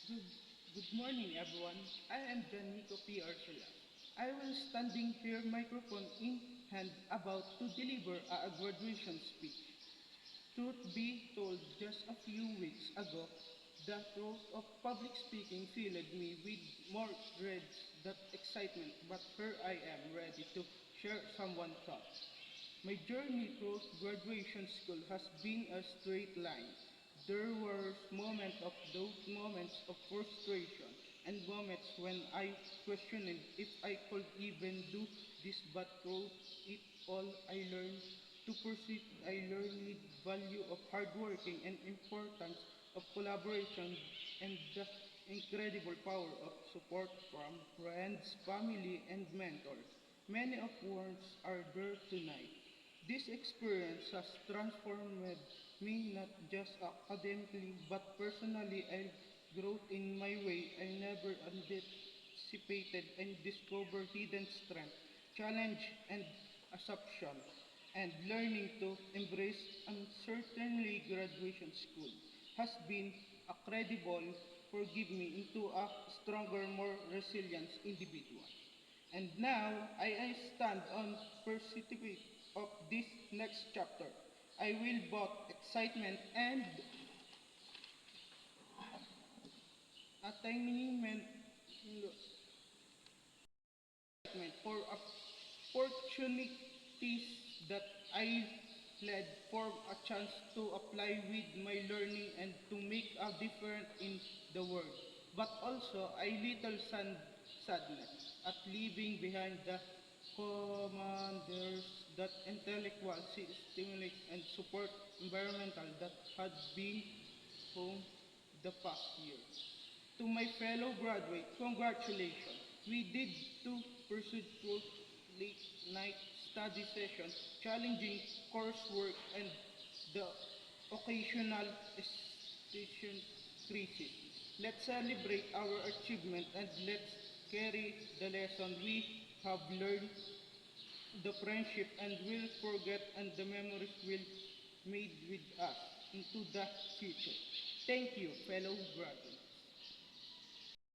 Good, good morning, everyone. I am Janico P. Arcela. I will standing here, microphone in hand, about to deliver a graduation speech. Truth be told, just a few weeks ago, the thought of public speaking filled me with more dread than excitement, but here I am, ready to share someone's thoughts. My journey through graduation school has been a straight line. There were moments of frustration and moments when I questioned if I could even do this, but through it all I learned the value of hard working and importance of collaboration and the incredible power of support from friends, family, and mentors. Many of words are there tonight. This experience has transformed me not just academically but personally. I grew in my way I never anticipated and discovered hidden strength, challenge, and assumption, and learning to embrace uncertainty. Graduation school has been a credible forgive me into a stronger, more resilient individual. And now I stand on precipice of this next chapter. I will both excitement and attainment for opportunities that I led for a chance to apply with my learning and to make a difference in the world. But also a little sadness at leaving behind the commanders that intellectual stimulate and support environmental that had been home the past year. To my fellow graduates, congratulations. We did two pursued through late night study sessions, challenging coursework, and the occasional station crisis. Let's celebrate our achievement and let's carry the lesson we have learned, the friendship and will forget and the memories will made with us into the future. Thank you, fellow graduates.